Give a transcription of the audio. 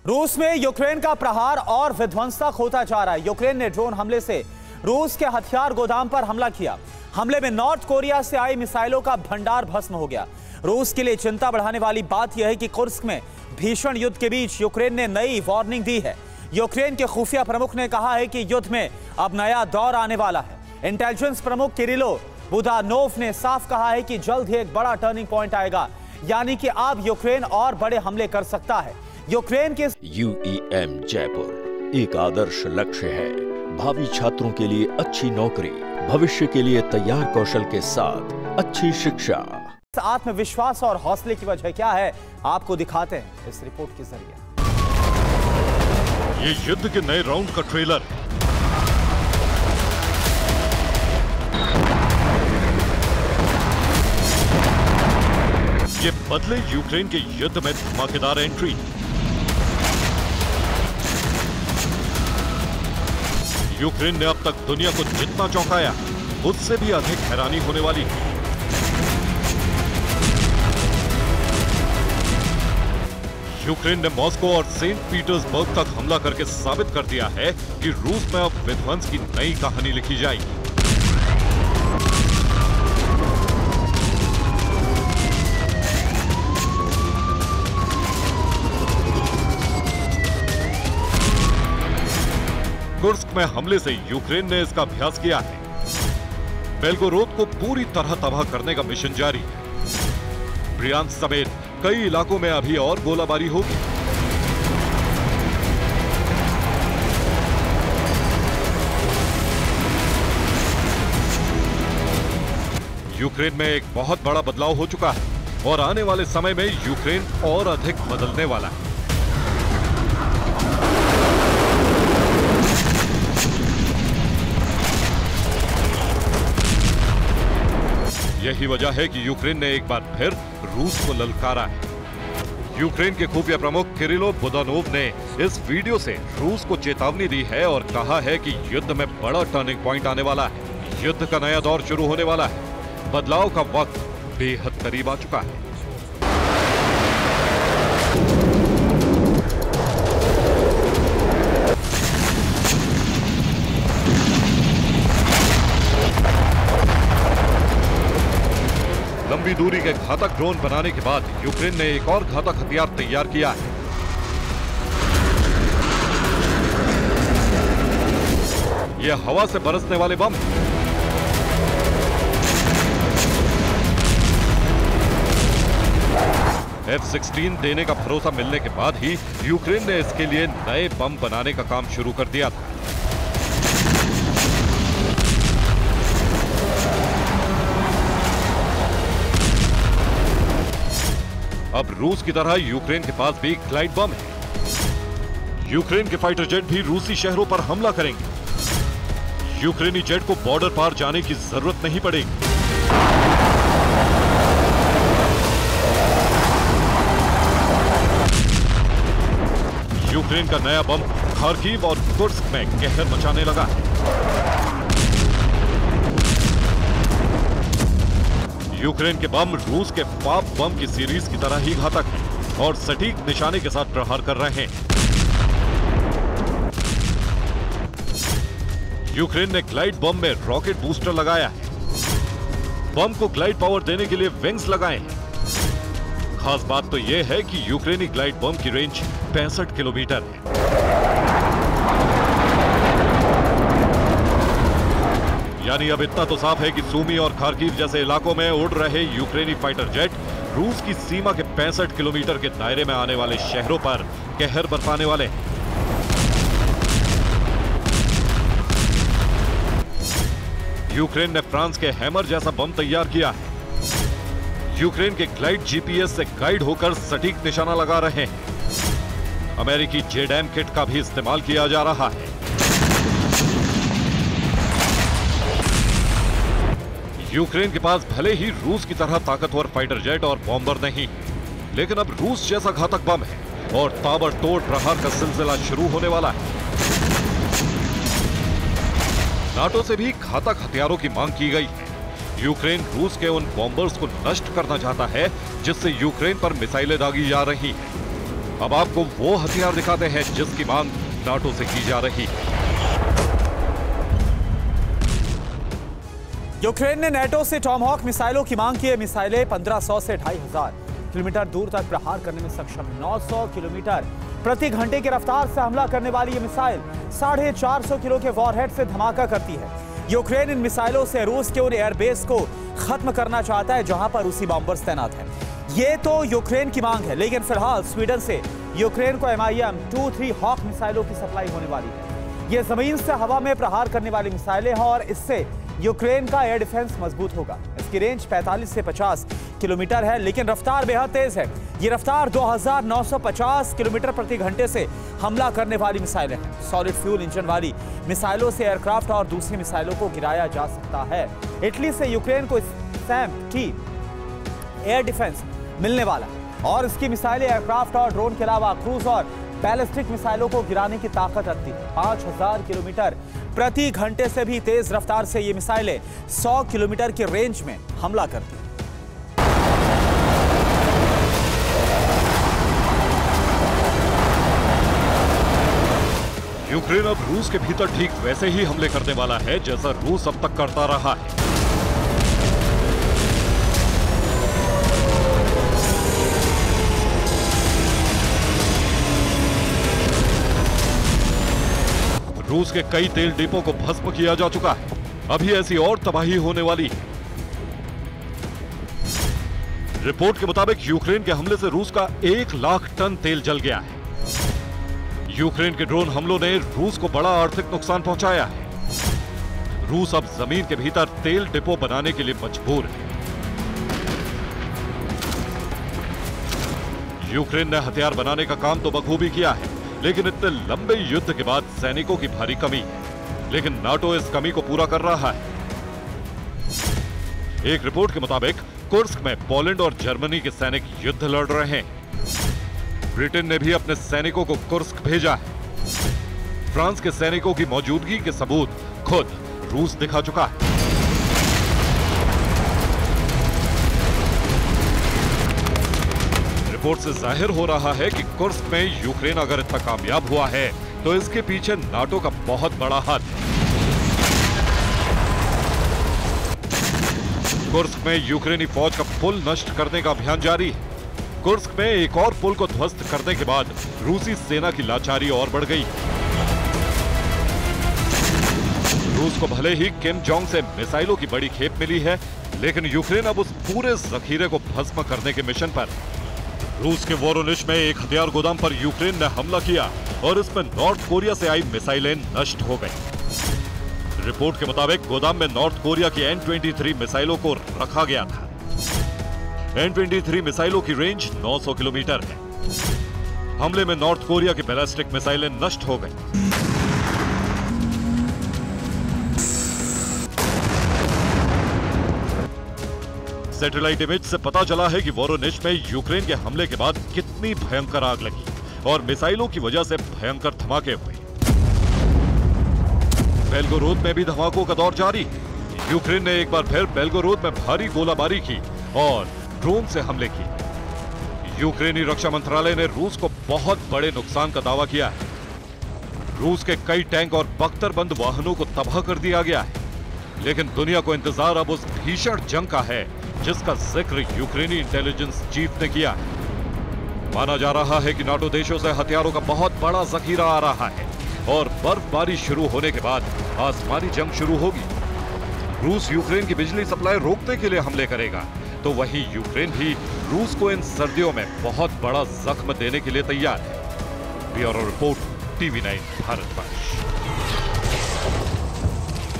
रूस में यूक्रेन का प्रहार और विध्वंसक होता जा रहा है। यूक्रेन ने ड्रोन हमले से रूस के हथियार गोदाम पर हमला किया। हमले में नॉर्थ कोरिया से आई मिसाइलों का भंडार भस्म हो गया। रूस के लिए चिंता बढ़ाने वाली बात यह है कि कुर्स्क में भीषण युद्ध के बीच यूक्रेन ने नई वार्निंग दी है। यूक्रेन के खुफिया प्रमुख ने कहा है कि युद्ध में अब नया दौर आने वाला है। इंटेलिजेंस प्रमुख किरिलो बुदानोव ने साफ कहा है कि जल्द ही एक बड़ा टर्निंग पॉइंट आएगा, यानी कि अब यूक्रेन और बड़े हमले कर सकता है। यूक्रेन के UEM जयपुर एक आदर्श लक्ष्य है। भावी छात्रों के लिए अच्छी नौकरी, भविष्य के लिए तैयार कौशल के साथ अच्छी शिक्षा। आत्मविश्वास और हौसले की वजह क्या है, आपको दिखाते हैं इस रिपोर्ट के जरिए। ये युद्ध के नए राउंड का ट्रेलर है। ये बदले यूक्रेन के युद्ध में धमाकेदार एंट्री। यूक्रेन ने अब तक दुनिया को जितना चौंकाया, उससे भी अधिक हैरानी होने वाली है। यूक्रेन ने मॉस्को और सेंट पीटर्सबर्ग तक हमला करके साबित कर दिया है कि रूस में अब विध्वंस की नई कहानी लिखी जाएगी। कुर्स्क में हमले से यूक्रेन ने इसका अभ्यास किया है। बेलगोरोद को पूरी तरह तबाह करने का मिशन जारी है। ब्रियांस्क समेत कई इलाकों में अभी और गोलाबारी होगी। यूक्रेन में एक बहुत बड़ा बदलाव हो चुका है और आने वाले समय में यूक्रेन और अधिक बदलने वाला है। यही वजह है कि यूक्रेन ने एक बार फिर रूस को ललकारा है। यूक्रेन के खुफिया प्रमुख किरिलो बुदानोव ने इस वीडियो से रूस को चेतावनी दी है और कहा है कि युद्ध में बड़ा टर्निंग पॉइंट आने वाला है। युद्ध का नया दौर शुरू होने वाला है। बदलाव का वक्त बेहद करीब आ चुका है। लंबी दूरी के घातक ड्रोन बनाने के बाद यूक्रेन ने एक और घातक हथियार तैयार किया है। यह हवा से बरसने वाले बम। F-16 देने का भरोसा मिलने के बाद ही यूक्रेन ने इसके लिए नए बम बनाने का काम शुरू कर दिया था। अब रूस की तरह यूक्रेन के पास भी ग्लाइड बम है। यूक्रेन के फाइटर जेट भी रूसी शहरों पर हमला करेंगे। यूक्रेनी जेट को बॉर्डर पार जाने की जरूरत नहीं पड़ेगी। यूक्रेन का नया बम खार्किव और कुर्स्क में कहर मचाने लगा है। यूक्रेन के बम रूस के पाप बम की सीरीज की तरह ही घातक है और सटीक निशाने के साथ प्रहार कर रहे हैं। यूक्रेन ने ग्लाइड बम में रॉकेट बूस्टर लगाया है। बम को ग्लाइड पावर देने के लिए विंग्स लगाए हैं। खास बात तो यह है कि यूक्रेनी ग्लाइड बम की रेंज 65 किलोमीटर है। यानी अब इतना तो साफ है कि सूमी और खार्किव जैसे इलाकों में उड़ रहे यूक्रेनी फाइटर जेट रूस की सीमा के 65 किलोमीटर के दायरे में आने वाले शहरों पर कहर बरसाने वाले हैं। यूक्रेन ने फ्रांस के हैमर जैसा बम तैयार किया है। यूक्रेन के ग्लाइड GPS से गाइड होकर सटीक निशाना लगा रहे हैं। अमेरिकी जेडैम किट का भी इस्तेमाल किया जा रहा है। यूक्रेन के पास भले ही रूस की तरह ताकतवर फाइटर जेट और बॉम्बर नहीं, लेकिन अब रूस जैसा घातक बम है और ताबड़तोड़ प्रहार का सिलसिला शुरू होने वाला है। नाटो से भी घातक हथियारों की मांग की गई है। यूक्रेन रूस के उन बॉम्बर्स को नष्ट करना चाहता है जिससे यूक्रेन पर मिसाइलें दागी जा रही हैं। अब आपको वो हथियार दिखाते हैं जिसकी मांग नाटो से की जा रही है। यूक्रेन ने नाटो से टॉमहॉक मिसाइलों की मांग की है। मिसाइलें 1500 से 2500 किलोमीटर दूर तक प्रहार करने में सक्षम है। 900 किलोमीटर प्रति घंटे की रफ्तार से हमला करने वाली ये मिसाइल 450 किलो के वॉरहेड से धमाका करती है। यूक्रेन इन मिसाइलों से रूस के उन एयरबेस को खत्म करना चाहता है जहां पर रूसी बॉम्बर्स तैनात हैं। ये तो यूक्रेन की मांग है, लेकिन फिलहाल स्वीडन से यूक्रेन को MIM-23 हॉक मिसाइलों की सप्लाई होने वाली है। ये जमीन से हवा में प्रहार करने वाली मिसाइलें हैं और इससे यूक्रेन का एयर डिफेंस मजबूत होगा। इसकी रेंज 45 से 50 किलोमीटर है, लेकिन रफ्तार बेहद तेज है। ये रफ्तार 2950 किलोमीटर प्रति घंटे से हमला करने वाली मिसाइलें हैं। सॉलिड फ्यूल इंजन वाली मिसाइलों से एयरक्राफ्ट और दूसरी मिसाइलों को गिराया जा सकता है। इटली से यूक्रेन को SAM-T एयर डिफेंस मिलने वाला है और इसकी मिसाइलें एयरक्राफ्ट और ड्रोन के अलावा क्रूज और बैलिस्टिक मिसाइलों को गिराने की ताकत रखती है। 5000 किलोमीटर प्रति घंटे से भी तेज रफ्तार से ये मिसाइलें 100 किलोमीटर की रेंज में हमला करती हैं। यूक्रेन अब रूस के भीतर ठीक वैसे ही हमले करने वाला है जैसा रूस अब तक करता रहा है। रूस के कई तेल डिपो को भस्म किया जा चुका है। अभी ऐसी और तबाही होने वाली है। रिपोर्ट के मुताबिक यूक्रेन के हमले से रूस का 1 लाख टन तेल जल गया है। यूक्रेन के ड्रोन हमलों ने रूस को बड़ा आर्थिक नुकसान पहुंचाया है। रूस अब जमीन के भीतर तेल डिपो बनाने के लिए मजबूर है। यूक्रेन ने हथियार बनाने का काम तो बखूबी किया है, लेकिन इतने लंबे युद्ध के बाद सैनिकों की भारी कमी है। लेकिन नाटो इस कमी को पूरा कर रहा है। एक रिपोर्ट के मुताबिक कुर्स्क में पोलैंड और जर्मनी के सैनिक युद्ध लड़ रहे हैं। ब्रिटेन ने भी अपने सैनिकों को कुर्स्क भेजा है। फ्रांस के सैनिकों की मौजूदगी के सबूत खुद रूस दिखा चुका है। रिपोर्ट से जाहिर हो रहा है कि कुर्स्क में यूक्रेन अगर इतना कामयाब हुआ है तो इसके पीछे नाटो का बहुत बड़ा हाथ है। कुर्स्क में यूक्रेनी फौज का पुल नष्ट करने का अभियान जारी है। कुर्स्क में एक और पुल को ध्वस्त करने के बाद रूसी सेना की लाचारी और बढ़ गई। रूस को भले ही किम जोंग से मिसाइलों की बड़ी खेप मिली है, लेकिन यूक्रेन अब उस पूरे जखीरे को भस्म करने के मिशन पर। रूस के वोरोनिश में एक हथियार गोदाम पर यूक्रेन ने हमला किया और इसमें नॉर्थ कोरिया से आई मिसाइलें नष्ट हो गई। रिपोर्ट के मुताबिक गोदाम में नॉर्थ कोरिया की N-23 मिसाइलों को रखा गया था। N-23 मिसाइलों की रेंज 900 किलोमीटर है। हमले में नॉर्थ कोरिया की बैलिस्टिक मिसाइलें नष्ट हो गई। सैटेलाइट इमेज से पता चला है कि वोरोनिश में यूक्रेन के हमले के बाद कितनी भयंकर आग लगी और मिसाइलों की वजह से भयंकर धमाके हुए। बेलगोरोद में भी धमाकों का दौर जारी है। यूक्रेन ने एक बार फिर बेलगोरोद में भारी गोलाबारी की और ड्रोन से हमले किए। यूक्रेनी रक्षा मंत्रालय ने रूस को बहुत बड़े नुकसान का दावा किया है। रूस के कई टैंक और बख्तरबंद वाहनों को तबाह कर दिया गया है, लेकिन दुनिया को इंतजार अब उस भीषण जंग का है जिसका जिक्र यूक्रेनी इंटेलिजेंस चीफ ने किया है। माना जा रहा है कि नाटो देशों से हथियारों का बहुत बड़ा जखीरा आ रहा है और बर्फबारी शुरू होने के बाद आसमानी जंग शुरू होगी। रूस यूक्रेन की बिजली सप्लाई रोकने के लिए हमले करेगा, तो वहीं यूक्रेन भी रूस को इन सर्दियों में बहुत बड़ा जख्म देने के लिए तैयार है। Bureau report, TV9 Bharatvarsh.